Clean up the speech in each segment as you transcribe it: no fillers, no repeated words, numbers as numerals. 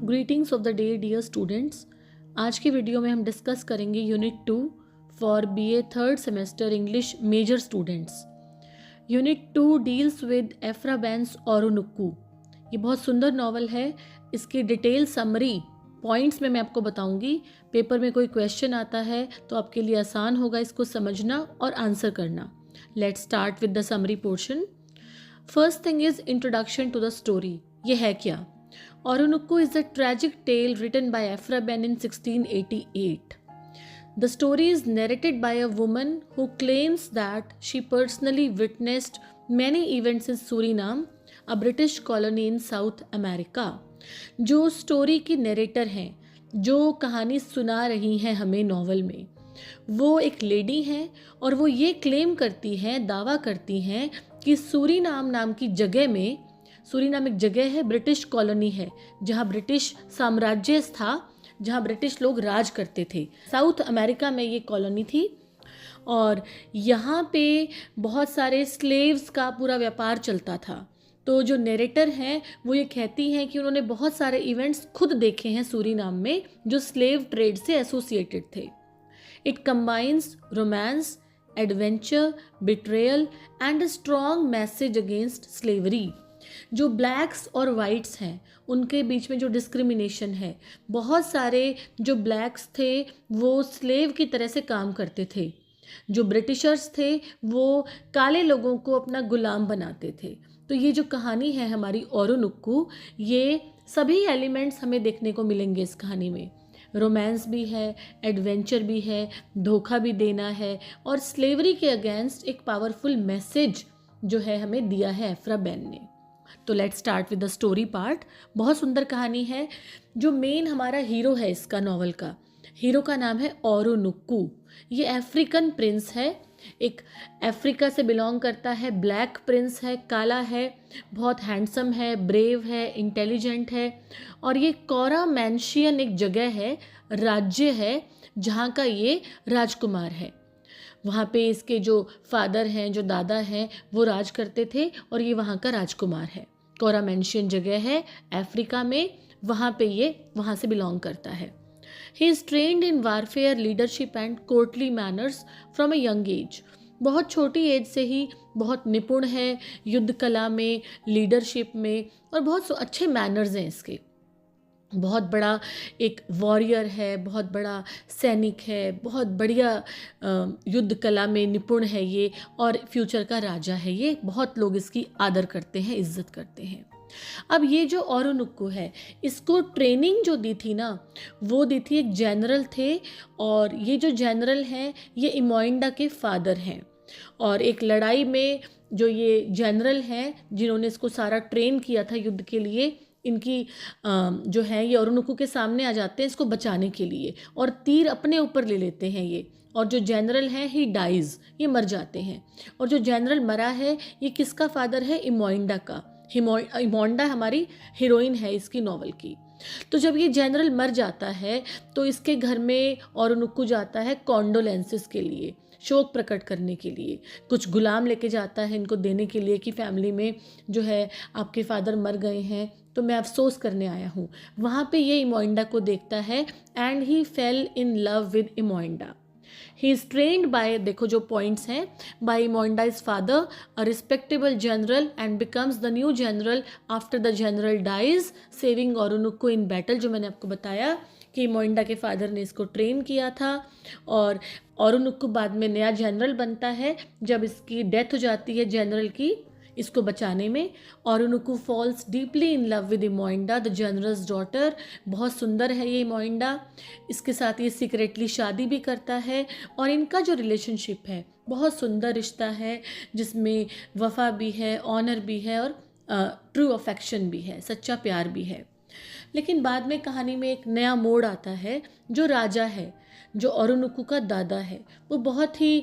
Greetings of the day dear students. आज की video में हम डिस्कस करेंगे unit 2 for BA third semester English major students. Unit 2 deals with Aphra Behn's Oroonoko. ये बहुत सुंदर नॉवल है। इसकी डिटेल समरी पॉइंट्स में मैं आपको बताऊंगी। पेपर में कोई क्वेश्चन आता है तो आपके लिए आसान होगा इसको समझना और आंसर करना। Let's start with the summary portion. First thing is introduction to the story. ये है क्या? Orunukku is a tragic tale written by Ephra Behn in 1688. The story is narrated by a woman who claims that she personally witnessed many events in Suriname, a British colony in South America. जो story की narrator हैं, जो कहानी सुना रही हैं हमें novel में, वो एक लेडी हैं और वो ये क्लेम करती हैं, दावा करती हैं कि सूरीनाम नाम की जगह में, सूरीनाम एक जगह है, ब्रिटिश कॉलोनी है, जहाँ ब्रिटिश साम्राज्य था, जहाँ ब्रिटिश लोग राज करते थे। साउथ अमेरिका में ये कॉलोनी थी और यहाँ पे बहुत सारे स्लेव्स का पूरा व्यापार चलता था। तो जो नरेटर हैं वो ये कहती हैं कि उन्होंने बहुत सारे इवेंट्स खुद देखे हैं सूरीनाम में जो स्लेव ट्रेड से एसोसिएटेड थे। It combines romance, adventure, betrayal and a strong message against slavery. जो ब्लैक्स और वाइट्स हैं उनके बीच में जो डिस्क्रिमिनेशन है, बहुत सारे जो ब्लैक्स थे वो स्लेव की तरह से काम करते थे, जो ब्रिटिशर्स थे वो काले लोगों को अपना गुलाम बनाते थे। तो ये जो कहानी है हमारी ओरोनुक्कू, ये सभी एलिमेंट्स हमें देखने को मिलेंगे इस कहानी में। रोमांस भी है, एडवेंचर भी है, धोखा भी देना है और स्लेवरी के अगेंस्ट एक पावरफुल मैसेज जो है हमें दिया है एफ्रा बेन ने। तो let's start with the story part. बहुत सुंदर कहानी है। जो मेन हमारा हीरो है इसका नॉवल का, हीरो का नाम है ओरोनुक्कू। ये अफ्रीकन प्रिंस है, एक अफ्रीका से बिलोंग करता है, ब्लैक प्रिंस है, काला है, बहुत हैंडसम है, ब्रेव है, इंटेलिजेंट है। और ये कोरामैंशियन एक जगह है, राज्य है, जहाँ का ये राजकुमार है। वहाँ पे इसके जो फादर हैं, जो दादा हैं, वो राज करते थे और ये वहाँ का राजकुमार है। कोरामैंशियन जगह है अफ्रीका में, वहाँ पे ये वहाँ से बिलोंग करता है। He is trend in warfare, leadership and courtly manners from a young age. बहुत छोटी एज से ही बहुत निपुण है युद्ध कला में, लीडरशिप में, और बहुत अच्छे मैनर्स हैं इसके। बहुत बड़ा एक वॉरियर है, बहुत बड़ा सैनिक है, बहुत बढ़िया युद्ध कला में निपुण है ये, और फ्यूचर का राजा है ये। बहुत लोग इसकी आदर करते हैं, इज्जत करते हैं। अब ये जो ओरोनुक्कू है, इसको ट्रेनिंग जो दी थी ना, वो दी थी एक जनरल थे, और ये जो जनरल हैं ये इमोइंडा के फादर हैं। और एक लड़ाई में जो ये जनरल हैं जिन्होंने इसको सारा ट्रेन किया था युद्ध के लिए, इनकी जो है ये ओरोनुक्कू के सामने आ जाते हैं इसको बचाने के लिए, और तीर अपने ऊपर ले लेते हैं ये। और जो जनरल है ही डाइज, ये मर जाते हैं। और जो जनरल मरा है ये किसका फादर है? इमोइंडा का। इमोइंडा हमारी हीरोइन है इसकी नॉवल की। तो जब ये जनरल मर जाता है तो इसके घर में ओरोनुक्कू जाता है कॉन्डोलेंसेस के लिए, शोक प्रकट करने के लिए। कुछ गुलाम लेके जाता है इनको देने के लिए कि फैमिली में जो है आपके फादर मर गए हैं तो मैं अफसोस करने आया हूँ। वहाँ पे ये इमोइंडा को देखता है and he fell in love with Imoinda. He is trained by, देखो जो पॉइंट्स हैं, by Imoinda is father, a respectable general, and becomes the new general after the general dies, saving Oroonoko in battle. जो मैंने आपको बताया कि इमोइंडा के father ने इसको ट्रेन किया था और ओरोनुक्कू बाद में नया जनरल बनता है। जब इसकी डेथ हो जाती है जनरल की, इसको बचाने में, Oroonoko falls deeply in love with Imoinda the general's daughter. बहुत सुंदर है ये इमोइंडा, इसके साथ ये सीक्रेटली शादी भी करता है और इनका जो रिलेशनशिप है बहुत सुंदर रिश्ता है, जिसमें वफा भी है, ऑनर भी है और ट्रू अफेक्शन भी है, सच्चा प्यार भी है। लेकिन बाद में कहानी में एक नया मोड़ आता है। जो राजा है, जो ओरोनुक्कू का दादा है, वो बहुत ही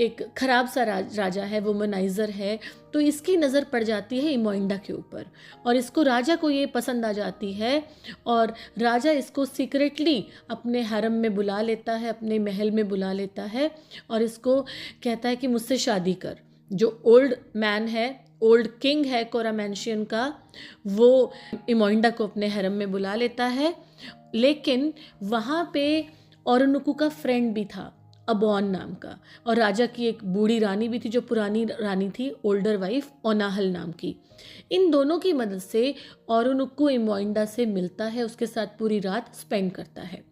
एक ख़राब सा राजा है, वुमनाइज़र है। तो इसकी नज़र पड़ जाती है इमोइंडा के ऊपर और इसको, राजा को ये पसंद आ जाती है और राजा इसको सीक्रेटली अपने हरम में बुला लेता है, अपने महल में बुला लेता है और इसको कहता है कि मुझसे शादी कर। जो ओल्ड मैन है ओल्ड किंग है कोरामेंशियन का, वो इमोइंडा को अपने हरम में बुला लेता है। लेकिन वहाँ पे औरनुकु का फ्रेंड भी था, अबॉन नाम का, और राजा की एक बूढ़ी रानी भी थी जो पुरानी रानी थी, ओल्डर वाइफ ओनाहल नाम की। इन दोनों की मदद से औरनुकु इमोइंडा से मिलता है, उसके साथ पूरी रात स्पेंड करता है।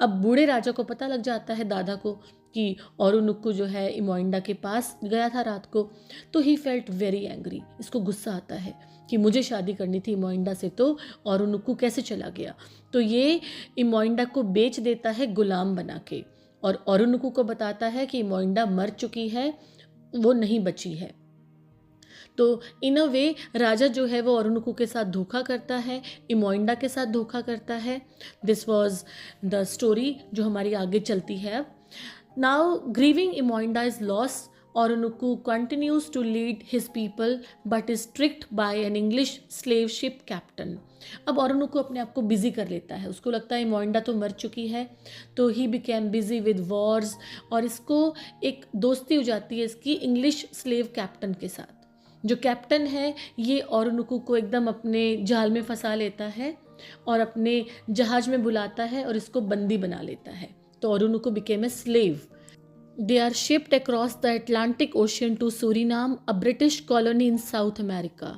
अब बूढ़े राजा को पता लग जाता है, दादा को, कि औरनुकु जो है इमोइंडा के पास गया था रात को। तो ही फेल्ट वेरी एंग्री, इसको गुस्सा आता है कि मुझे शादी करनी थी इमोइंडा से, तो औरनुकु कैसे चला गया। तो ये इमोइंडा को बेच देता है गुलाम बना के, और औरनुकु को बताता है कि इमोइंडा मर चुकी है, वो नहीं बची है। तो इन अ वे राजा जो है वो औरनुकु के साथ धोखा करता है, इमोइंडा के साथ धोखा करता है। दिस वॉज द स्टोरी जो हमारी आगे चलती है अब। Now grieving Imoinda is loss, Oroonoko continues to lead his people but is tricked by an English slave ship captain. अब औरनुकु अपने आप को बिजी कर लेता है, उसको लगता है इमोइंडा तो मर चुकी है, तो he became busy with Wars, और इसको एक दोस्ती हो जाती है इसकी इंग्लिश स्लेव कैप्टन के साथ। जो कैप्टन है ये औरनुकु को एकदम अपने जाल में फंसा लेता है और अपने जहाज में बुलाता है और इसको बंदी बना लेता है। तो Oroonoko became a slave. They are shipped across the Atlantic Ocean to Suriname, a British colony in South America.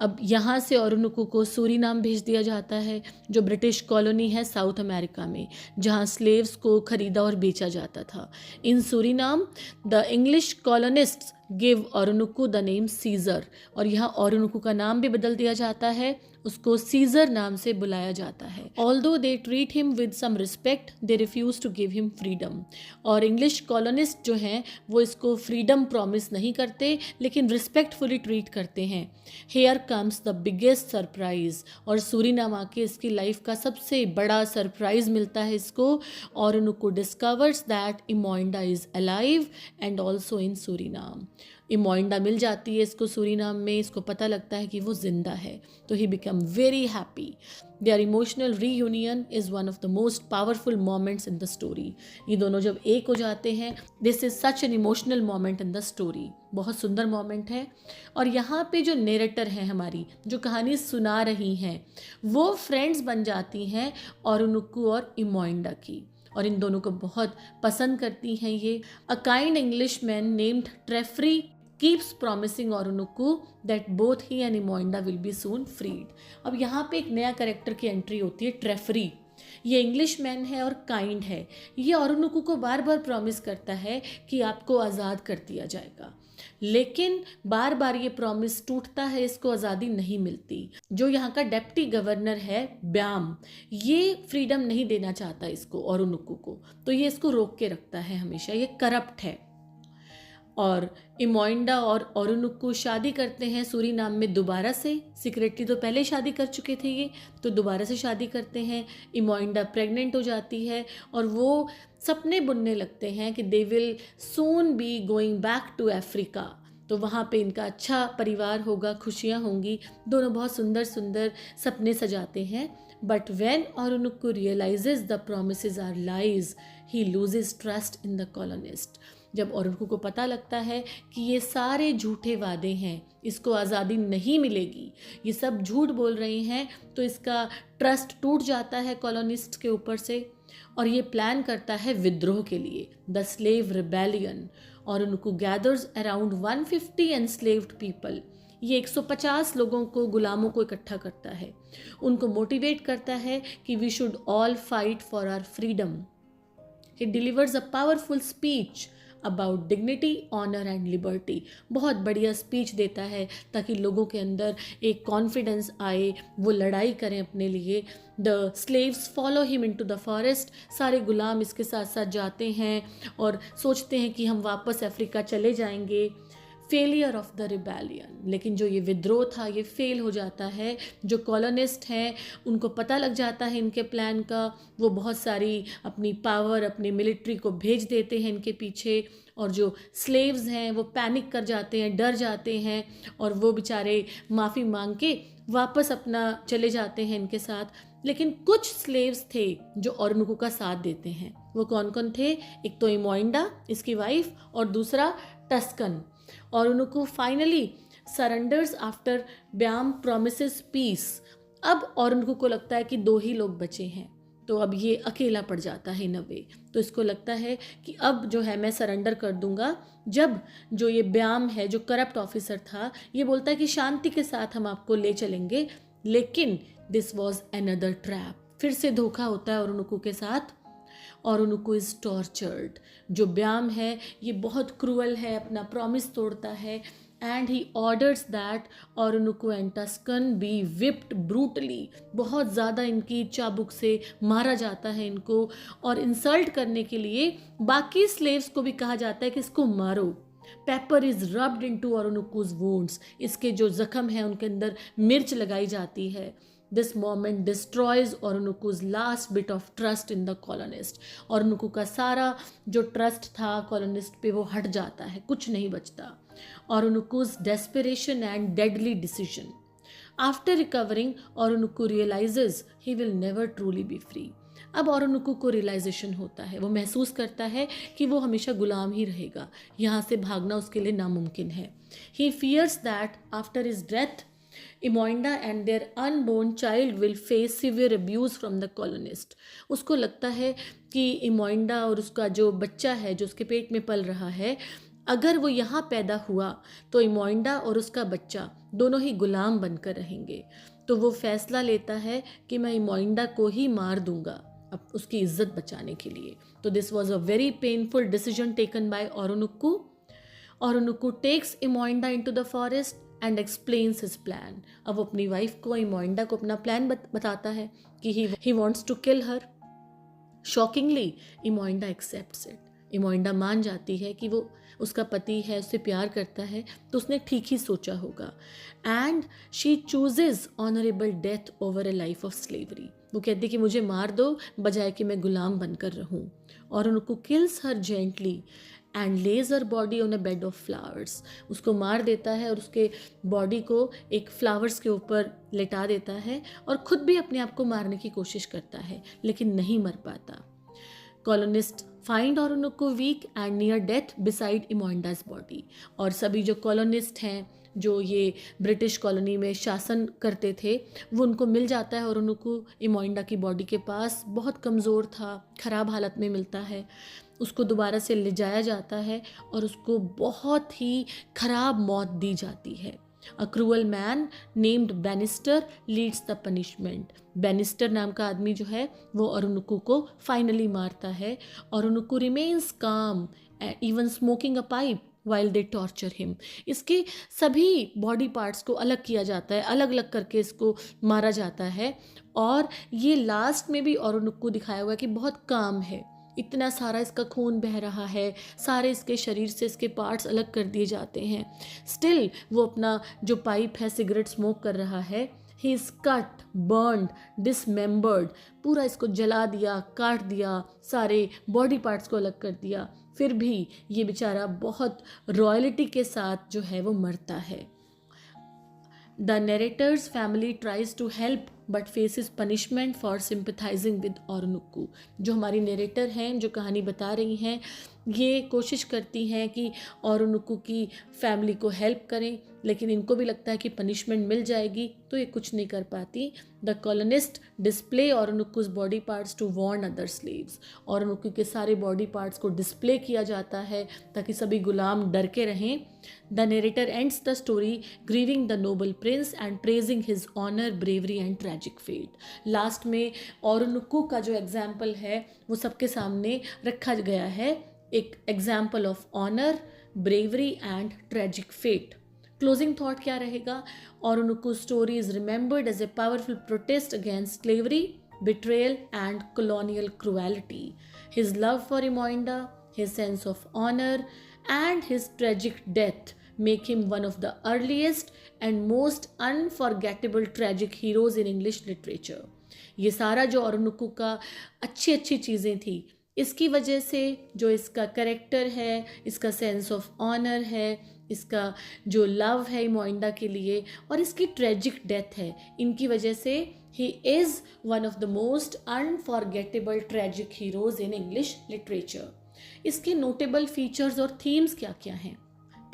अब यहाँ से औरनुकु को सूरीनाम भेज दिया जाता है, जो ब्रिटिश कॉलोनी है साउथ अमेरिका में, जहाँ स्लेव्स को खरीदा और बेचा जाता था। In Surinam the English colonists give Oroonoko the name Caesar, और यहाँ औरनुकु का नाम भी बदल दिया जाता है, उसको सीजर नाम से बुलाया जाता है। Although they treat him with some respect, they refuse to give him freedom. और इंग्लिश कॉलोनिस्ट जो हैं वो इसको फ्रीडम प्रॉमिस नहीं करते, लेकिन रिस्पेक्टफुली ट्रीट करते हैं। Here comes the biggest surprise, और सूरीनाम आके इसकी लाइफ का सबसे बड़ा सरप्राइज मिलता है इसको। Oroonoko discovers that Imoinda is alive and also in Surinam. Imoinda मिल जाती है इसको सूरीनाम में, इसको पता लगता है कि वो जिंदा है, तो he become very happy. Their emotional reunion is one of the most powerful moments in the story. ये दोनों जब एक हो जाते हैं, this is such an emotional moment in the story, बहुत सुंदर मोमेंट है। और यहाँ पे जो नेरेटर हैं हमारी, जो कहानी सुना रही हैं, वो फ्रेंड्स बन जाती हैं औरनुकु और इमोइंडा की, और इन दोनों को बहुत पसंद करती हैं ये। A kind English man named Trefry keeps promising Oroonoko that both he and Imoinda will be soon freed. अब यहाँ पे एक नया कैरेक्टर की एंट्री होती है, ट्रेफरी। ये इंग्लिश मैन है और काइंड है। ये औरनुकु को बार बार प्रॉमिस करता है कि आपको आज़ाद कर दिया जाएगा, लेकिन बार बार ये प्रॉमिस टूटता है, इसको आज़ादी नहीं मिलती। जो यहाँ का डेप्टी गवर्नर है ब्याम, ये फ्रीडम नहीं देना चाहता इसको, औरनुकु को, तो ये इसको रोक के रखता है हमेशा, ये करप्ट है। और इमोइंडा और औरनुकु शादी करते हैं सूरीनाम में दोबारा से। सीक्रेटली तो पहले शादी कर चुके थे ये, तो दोबारा से शादी करते हैं। इमोइंडा प्रेग्नेंट हो जाती है और वो सपने बुनने लगते हैं कि they will soon be going back to Africa, तो वहाँ पे इनका अच्छा परिवार होगा, खुशियाँ होंगी। दोनों बहुत सुंदर सुंदर सपने सजाते हैं। But when Oroonoko realizes the promises are lies, he loses trust in the colonist. जब औरनुकु को पता लगता है कि ये सारे झूठे वादे हैं, इसको आज़ादी नहीं मिलेगी, ये सब झूठ बोल रहे हैं, तो इसका ट्रस्ट टूट जाता है कॉलोनिस्ट के ऊपर से, और ये प्लान करता है विद्रोह के लिए, the slave rebellion. Oroonoko gathers around 150 enslaved people. ये 150 लोगों को, गुलामों को इकट्ठा करता है, उनको मोटिवेट करता है कि we should all fight for our freedom. He delivers a powerful speech about dignity, honour and liberty. बहुत बढ़िया स्पीच देता है ताकि लोगों के अंदर एक कॉन्फिडेंस आए, वो लड़ाई करें अपने लिए। The slaves follow him into the forest. सारे गुलाम इसके साथ साथ जाते हैं और सोचते हैं कि हम वापस अफ्रीका चले जाएंगे। फेलियर ऑफ द रिबेलियन, लेकिन जो ये विद्रोह था ये फेल हो जाता है। जो कॉलोनिस्ट हैं उनको पता लग जाता है इनके प्लान का, वो बहुत सारी अपनी पावर, अपनी मिलिट्री को भेज देते हैं इनके पीछे, और जो स्लेव्स हैं वो पैनिक कर जाते हैं, डर जाते हैं, और वो बेचारे माफ़ी मांग के वापस अपना चले जाते हैं इनके साथ। लेकिन कुछ स्लेव्स थे जो औरनुकु का साथ देते हैं। वो कौन कौन थे? एक तो इमोइंडा, इसकी वाइफ, और दूसरा टस्कन। औरनुकु फाइनली सरेंडर्स आफ्टर ब्याम प्रॉमिसेस पीस। अब औरनुकू को लगता है कि 2 ही लोग बचे हैं, तो अब ये अकेला पड़ जाता है इन अ वे। तो इसको लगता है कि अब जो है मैं सरेंडर कर दूंगा। जब जो ये ब्याम है, जो करप्ट ऑफिसर था, ये बोलता है कि शांति के साथ हम आपको ले चलेंगे, लेकिन दिस वॉज अनदर ट्रैप। फिर से धोखा होता है औरनुकू के साथ। औरनुकू इज टॉर्चर्ड। जो ब्याम है ये बहुत क्रूअल है, अपना प्रॉमिस तोड़ता है, and he orders that Oroonoko and Tuscan be whipped brutally. बहुत ज़्यादा इनकी चाबुक से मारा जाता है इनको, और इंसल्ट करने के लिए बाकी स्लेव्स को भी कहा जाता है कि इसको मारो। Pepper is rubbed into Oroonoko's wounds. इसके जो जख्म हैं उनके अंदर मिर्च लगाई जाती है। This moment destroys Oroonoko's last bit of trust in the colonist. Oroonoko का सारा जो ट्रस्ट था कॉलोनिस्ट पे वो हट जाता है, कुछ नहीं बचता। Oroonoko's desperation and deadly decision. After recovering Oroonoko realizes he will never truly be free. अब औरनुकू को रियलाइजेशन होता है, वो महसूस करता है कि वो हमेशा गुलाम ही रहेगा, यहाँ से भागना उसके लिए नामुमकिन है। He fears that after his death Imoinda and their unborn child will face severe abuse from the colonist. उसको लगता है कि इमोइंडा और उसका जो बच्चा है जो उसके पेट में पल रहा है, अगर वो यहाँ पैदा हुआ तो इमोइंडा और उसका बच्चा दोनों ही गुलाम बनकर रहेंगे। तो वो फैसला लेता है कि मैं इमोइंडा को ही मार दूंगा अब उसकी इज्जत बचाने के लिए। तो this was a very painful decision taken by Oroonoko. Oroonoko takes Imoinda into the forest and explains his plan. अब वो अपनी वाइफ को, इमोइंडा को अपना प्लान बताता है कि he wants to kill her. Shockingly Imoinda accepts it. Imoinda मान जाती है कि वो उसका पति है, उससे प्यार करता है, तो उसने ठीक ही सोचा होगा। And she chooses honourable death over A life of slavery. वो कहती कि मुझे मार दो बजाय कि मैं गुलाम बनकर रहूं। और उनको kills her gently and lays her body on a bed of flowers. उसको मार देता है और उसके बॉडी को एक फ्लावर्स के ऊपर लेटा देता है, और खुद भी अपने आप को मारने की कोशिश करता है, लेकिन नहीं मर पाता। Colonist find Oroonoko weak and near death beside Imoinda's body. और सभी जो कॉलोनिस्ट हैं, जो ये ब्रिटिश कॉलोनी में शासन करते थे, वो उनको मिल जाता है औरनुकू इमोइंडा की बॉडी के पास। बहुत कमज़ोर था, ख़राब हालत में मिलता है। उसको दोबारा से ले जाया जाता है और उसको बहुत ही ख़राब मौत दी जाती है। अ cruel man named banister leads the punishment. Banister नाम का आदमी जो है वो औरनुकू को फाइनली मारता है। औरनुकू रिमेन्स काम even smoking a pipe while they torture him. इसके सभी बॉडी पार्ट्स को अलग किया जाता है, अलग अलग करके इसको मारा जाता है। और ये लास्ट में भी औरनुकू दिखाया हुआ है कि बहुत काम है, इतना सारा इसका खून बह रहा है, सारे इसके शरीर से इसके पार्ट्स अलग कर दिए जाते हैं। स्टिल वो अपना जो पाइप है, सिगरेट स्मोक कर रहा है। He is cut, burned, dismembered. पूरा इसको जला दिया, काट दिया, सारे बॉडी पार्ट्स को अलग कर दिया। फिर भी ये बेचारा बहुत रॉयल्टी के साथ जो है वो मरता है। The narrator's family tries to help but faces punishment for sympathizing with Oroonoko. जो हमारी नरेटर हैं, जो कहानी बता रही हैं, ये कोशिश करती हैं कि औरनुकू की फैमिली को हेल्प करें, लेकिन इनको भी लगता है कि पनिशमेंट मिल जाएगी, तो ये कुछ नहीं कर पाती। The colonist display Oroonoko's body parts to warn other slaves. Oroonoko के सारे बॉडी पार्ट्स को डिस्प्ले किया जाता है ताकि सभी गुलाम डर के रहें। The narrator ends the story grieving the noble prince and praising his honour, bravery and tragic fate. Last में औरनुकू का जो एग्जाम्पल है वो सबके सामने रखा गया है, एक example of honour, bravery and tragic fate. Closing thought क्या रहेगा? Oroonoko story is remembered as a powerful protest against slavery, betrayal and colonial cruelty. His love for Imoinda, his sense of honor, and his tragic death make him one of the earliest and most unforgettable tragic heroes in English literature. ये सारा जो औरनुकू का अच्छी अच्छी चीज़ें थी, इसकी वजह से जो इसका करेक्टर है, इसका सेंस ऑफ ऑनर है, इसका जो लव है इमोइंडा के लिए, और इसकी ट्रेजिक डेथ है, इनकी वजह से he is one of the most unforgettable tragic heroes in English literature. इसके नोटेबल फीचर्स और थीम्स क्या क्या हैं?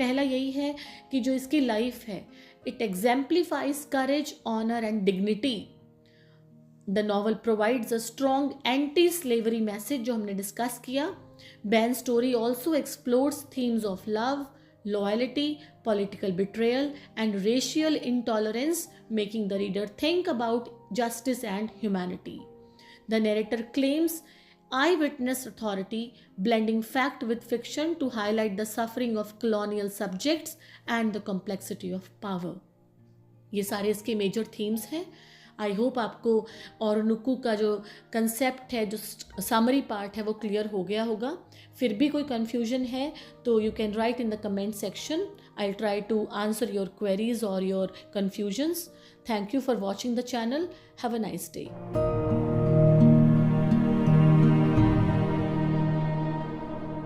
पहला यही है कि जो इसकी लाइफ है, it exemplifies courage, honour and dignity. The novel provides a strong anti slavery message, जो हमने डिस्कस किया. Ben story also explores themes of love, loyalty, political betrayal, and racial intolerance, making the reader think about justice and humanity. The narrator claims eyewitness authority, blending fact with fiction to highlight the suffering of colonial subjects and the complexity of power. ये सारे इसके major themes हैं. I hope आपको ओरोनुकू का जो concept है, जो summary part है, वो क्लियर हो गया होगा. फिर भी कोई कन्फ्यूजन है तो you can write in the comment section. I try to answer your queries और your confusions. Thank you for watching the channel. Have a nice day.